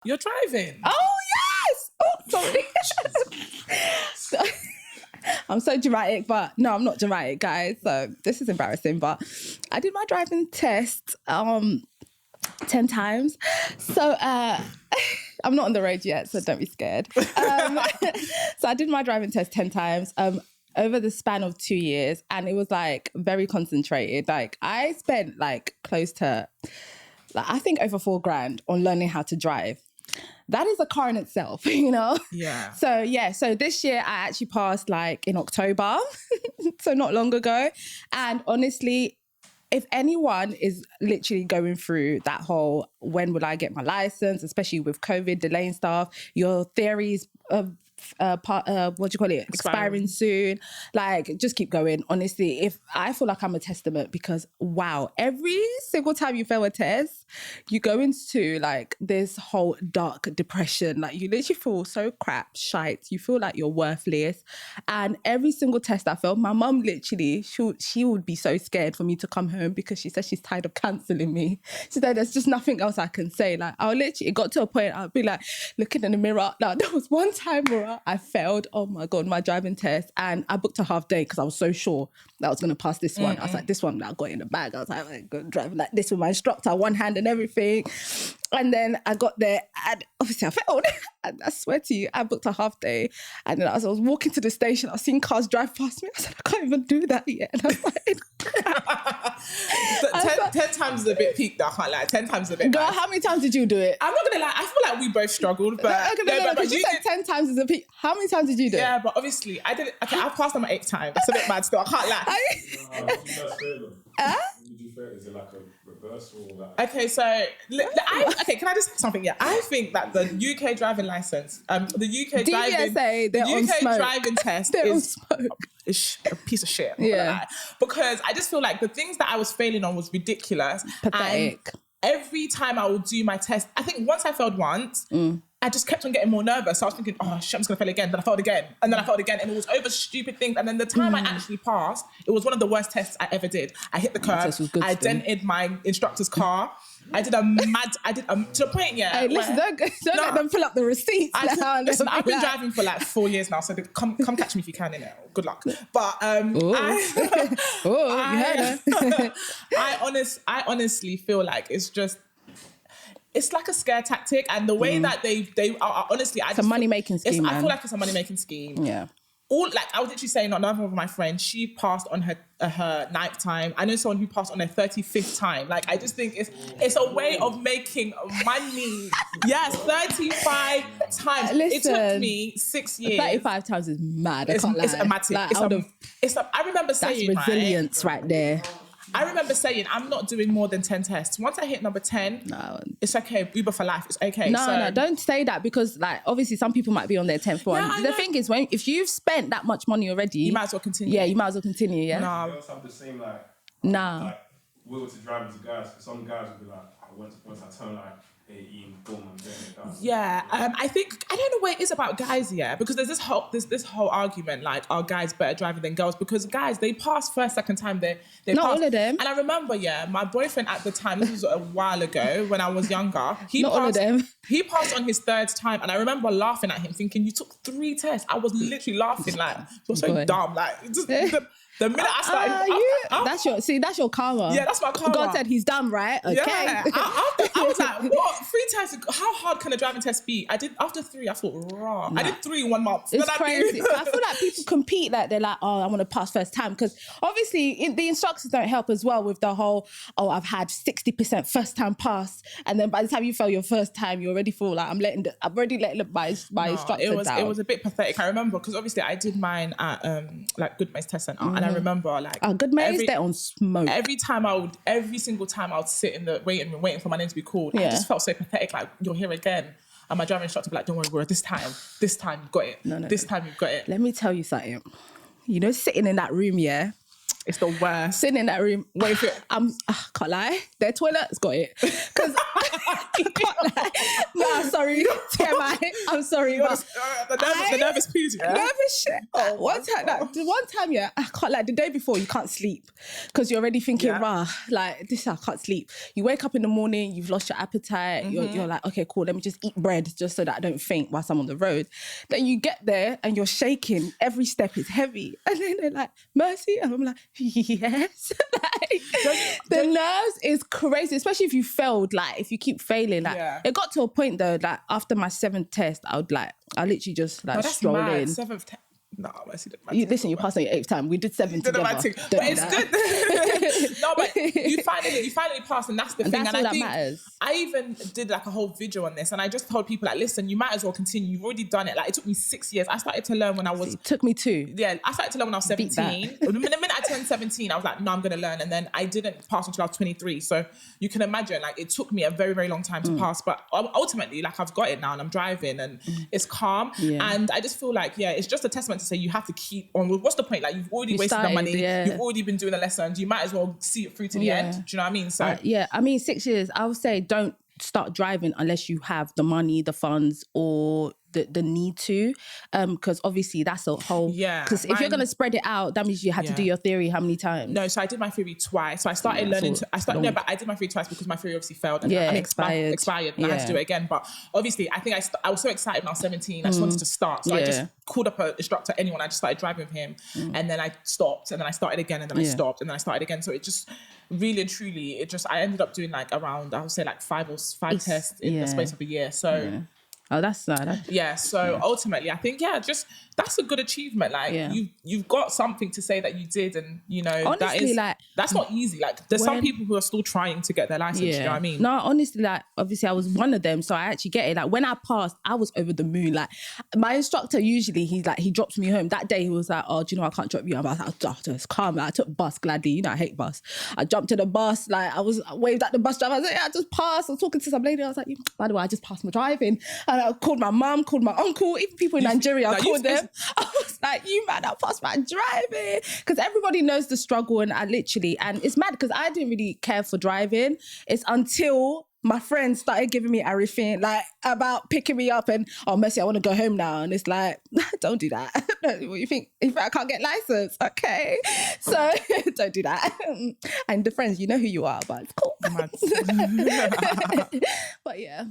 You're driving. Oh, yes! Oh, sorry. I'm so dramatic, but no, I'm not dramatic, guys. So this is embarrassing, but I did my driving test 10 times. So I'm not on the road yet, so don't be scared. So I did my driving test 10 times over the span of 2 years, and it was like very concentrated. Like I spent like close to, like, I think over $4,000 on learning how to drive. That is a car in itself, you know? Yeah. So this year I actually passed like in October, so not long ago. And honestly, if anyone is literally going through that whole, when will I get my license, especially with COVID delaying stuff, your theories of expiring soon, like just keep going. Honestly, if I feel like I'm a testament, because wow, every single time you fail a test, you go into like this whole dark depression. Like you literally feel so crap, shite. You feel like you're worthless. And every single test I failed, my mum literally, she would be so scared for me to come home because she said she's tired of cancelling me. She said there's just nothing else I can say. Like I'll literally, it got to a point I'd be like looking in the mirror. Now there was one time where I failed, oh my God, my driving test, and I booked a half day because I was so sure that I was going to pass this one. I was like, this one I got in the bag. I was like, I'm going to drive like this with my instructor, one hand and everything. And then I got there and obviously I failed. And I swear to you, I booked a half day. And then as I was walking to the station, I was seeing cars drive past me. I said, I can't even do that yet. And I was like... 10 times is a bit peak though, I can't lie. 10 times is a bit Girl, nice. how many times did you do it? I'm not gonna lie, I feel like we both struggled, but... But you said 10 times is a peak. How many times did you do it? Yeah, but obviously, I did it. Okay, I passed on my 8th time. That's a bit mad still, I can't lie. Did you fail? Is it like a reverse or like... Okay, so can I just say something? Yeah, I think that the UK driving license, the UK DVSA, they're on smoke. driving test They're on is smoke. A piece of shit. I'm not gonna lie. Because I just feel like the things that I was failing on was ridiculous. Pathetic. And every time I would do my test, I think once I failed once, I just kept on getting more nervous. So I was thinking, oh shit, I'm just gonna fail again. Then I failed again, and then I failed again, and it was over stupid things. And then the time I actually passed, it was one of the worst tests I ever did. I hit the curb, I dented my instructor's car. I did to the point, yeah. Hey, listen, don't let them pull up the receipts. Listen, I've been driving for like 4 years now, so come catch me if you can, innit? Good luck. But you heard her. I honestly feel like it's like a scare tactic, and the way that they are honestly, it's a money-making scheme. I feel like it's a money-making scheme. Yeah. I was literally saying, another one of my friends, she passed on her 9th time. I know someone who passed on her 35th time. Like, I just think it's a way of making money. Yes, 35 times. Listen, it took me 6 years. 35 times is mad. It's dramatic. I remember saying, that's resilience right there. I remember saying, I'm not doing more than 10 tests. Once I hit number 10, it's okay. Uber for life. It's okay. No, don't say that, because like obviously some people might be on their 10th one. The thing is, if you've spent that much money already, you might as well continue. Yeah, you might as well continue. Yeah. No. Girls have the same like will to drive as guys. Because some guys will be like, once I turn like 18, boom, I'm doing it. Yeah, I think I don't know what it is about guys, yeah, because there's this whole argument like, are guys better driving than girls? Because guys, they pass first, second time, they not pass. all of them. And I remember, my boyfriend at the time, this was a while ago when I was younger. All of them. He passed on his 3rd time, and I remember laughing at him, thinking, you took 3 tests. I was literally laughing like, you're so dumb. Like, the minute I started, that's your karma. Yeah, that's my karma. God said he's done, right? Okay. Yeah, I was like, what? 3 tests? How hard can a driving test be? I did after 3. I thought, raw. I did 3 in 1 month. It's crazy. I feel like people compete, like they're like, oh, I want to pass first time, because obviously the instructors don't help as well with the whole, I've had 60% first time pass, and then by the time you fail your first time, you already feel like I'm already letting my instructor down. It was a bit pathetic. I remember because obviously I did mine at like Good Maze Test Centre, and I remember like Good Maze, they're on smoke. Every single time I would sit in the waiting room waiting for my name to be called. I just felt so pathetic. Like, you're here again, and my driving instructor would be like, don't worry, Laura, this time you've got it. This time you've got it. Let me tell you something. You know, sitting in that room, yeah, It's the worst. Sitting in that room, Wait for it. Can't lie, their toilet's got it. Because can't lie. Nah, sorry, TMI. I'm sorry, but The nervous peas, yeah? nervous shit. One time, yeah, I can't, like the day before, you can't sleep because you're already thinking, rah, like this, I can't sleep. You wake up in the morning, you've lost your appetite. You're like, okay, cool, let me just eat bread just so that I don't faint whilst I'm on the road. Then you get there and you're shaking. Every step is heavy, and then they're like, Mercy, and I'm like, yes. Like, the nerves is crazy, especially if you failed. Like if you keep failing, like it got to a point though, like after my 7th test, I literally just like stroll in. 7th test. No, I see that. You passed on your 8th time. We did 7 together. But it's good. No, but you finally passed, and that's the thing. That's and all I think that matters. I even did like a whole video on this, and I just told people like, listen, you might as well continue. You've already done it. Like it took me 6 years. I started to learn when I was. It took me 2. Yeah, I started to learn when I was 17. The minute I turned 17, I was like, no, I'm gonna learn, and then I didn't pass until I was 23. So you can imagine, like, it took me a very, very long time to pass, but ultimately, like, I've got it now, and I'm driving, and it's calm, and I just feel like, it's just a testament to say you have to keep on. What's the point? Like, you've already wasted the money, you've already been doing the lessons, you might as well see it through to the end. Do you know what I mean? So I mean, 6 years, I would say don't start driving unless you have the money, the funds, or the need to, because obviously that's a whole, because if you're going to spread it out, that means you had to do your theory how many times? No, so I did my theory twice. So I started learning but I did my theory twice because my theory obviously failed and expired and I had to do it again. But obviously I think I was so excited when I was 17, I just wanted to start. So I just called up an instructor, anyone, I just started driving with him, and then I stopped, and then I started again, and then I stopped, and then I started again. So it just really and truly, I ended up doing like around, I would say like 5 tests in the space of a year. So oh, that's sad. So ultimately, I think, just that's a good achievement. Like you've got something to say that you did, and you know, honestly, that's not easy. Like there's some people who are still trying to get their license. You know what I mean? No, honestly, like obviously I was one of them, so I actually get it. Like when I passed, I was over the moon. Like my instructor, usually he drops me home. That day he was like, oh, do you know I can't drop you? I was like, oh, just calm. Like, I took bus gladly. You know I hate bus. I jumped in the bus. Like I waved at the bus driver. I was like, I just passed. I was talking to some lady. I was like, by the way, I just passed my driving. And I called my mum, called my uncle, even people in Nigeria. I called them. I was like, you man, I passed my driving. Because everybody knows the struggle, and and it's mad because I didn't really care for driving. It's until my friends started giving me everything, like about picking me up and, oh, Mercy, I want to go home now. And it's like, don't do that. What you think? If I can't get license, okay. So don't do that. And the friends, you know who you are, but it's cool. But yeah.